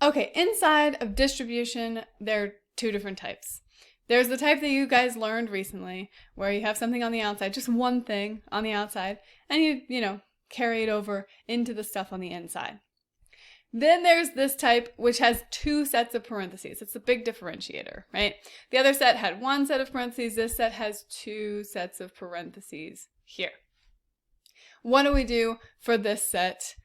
Okay, inside of distribution, there are two different types. There's the type that you guys learned recently, where you have something on the outside, just one thing on the outside, and you carry it over into the stuff on the inside. Then there's this type, which has two sets of parentheses. It's a big differentiator, right? The other set had one set of parentheses. This set has two sets of parentheses here. What do we do for this set?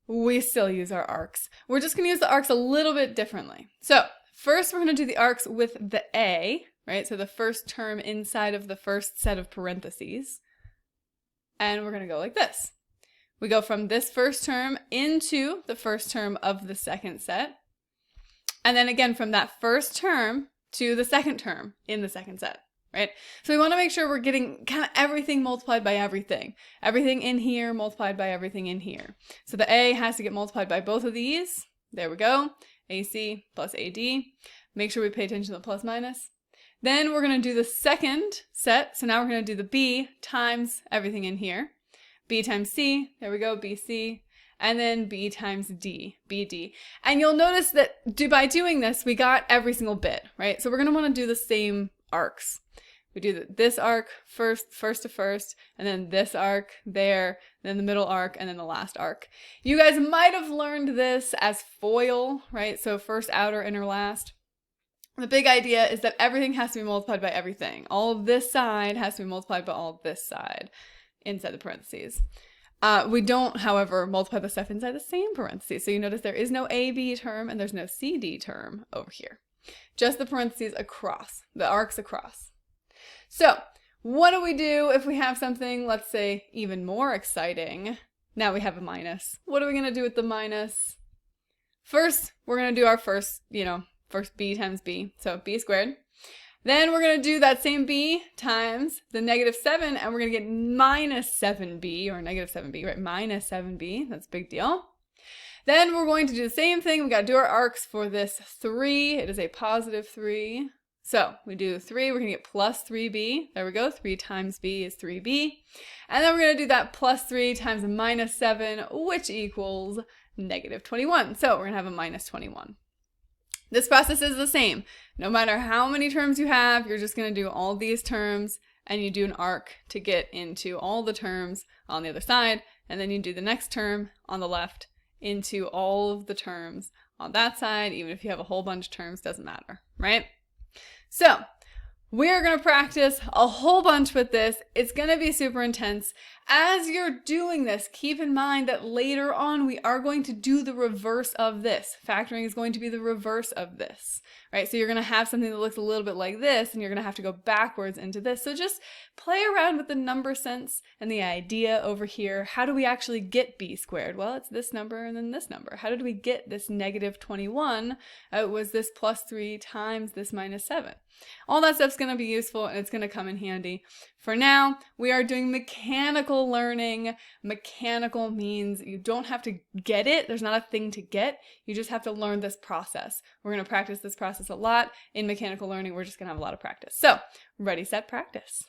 We still use our arcs. We're just going to use the arcs a little bit differently. So first, we're going to do the arcs with the A, right? So the first term inside of the first set of parentheses. And we're going to go like this. We go from this first term into the first term of the second set. And then again, from that first term to the second term in the second set, right? So we want to make sure we're getting kind of everything multiplied by everything. Everything in here multiplied by everything in here. So the A has to get multiplied by both of these. There we go. AC plus AD. Make sure we pay attention to the plus minus. Then we're going to do the second set. So now we're going to do the B times everything in here. B times C, there we go, BC, and then B times D, BD. And you'll notice that by doing this, we got every single bit, right? So we're going to want to do the same arcs. We do this arc first to first, and then this arc there, then the middle arc, and then the last arc. You guys might have learned this as FOIL, right? So first, outer, inner, last. The big idea is that everything has to be multiplied by everything. All of this side has to be multiplied by all of this side inside the parentheses. We don't, however, multiply the stuff inside the same parentheses. So you notice there is no AB term and there's no CD term over here. Just the parentheses across, the arcs across. So what do we do if we have something, let's say, even more exciting? Now we have a minus. What are we going to do with the minus? First, we're going to do our first B times B. So B squared. Then we're going to do that same B times the negative 7, and we're going to get minus 7B, or negative 7B, right? Minus 7B. That's a big deal. Then we're going to do the same thing. We got to do our arcs for this 3. It is a positive 3. So we do 3. We're going to get plus 3B. There we go. 3 times B is 3B. And then we're going to do that plus 3 times minus 7, which equals negative 21. So we're going to have a minus 21. This process is the same. No matter how many terms you have, you're just going to do all these terms and you do an arc to get into all the terms on the other side. And then you do the next term on the left into all of the terms on that side. Even if you have a whole bunch of terms, doesn't matter, right? So we're going to practice a whole bunch with this. It's going to be super intense. As you're doing this, keep in mind that later on we are going to do the reverse of this. Factoring is going to be the reverse of this, right? So you're going to have something that looks a little bit like this, and you're going to have to go backwards into this. So just play around with the number sense and the idea over here. How do we actually get B squared? Well, it's this number and then this number. How did we get this negative 21? It was this plus 3 times this minus 7. All that stuff's going to be useful and it's going to come in handy. For now, we are doing mechanical learning. Mechanical means you don't have to get it. There's not a thing to get. You just have to learn this process. We're going to practice this process a lot. In mechanical learning, we're just going to have a lot of practice. So, ready, set, practice.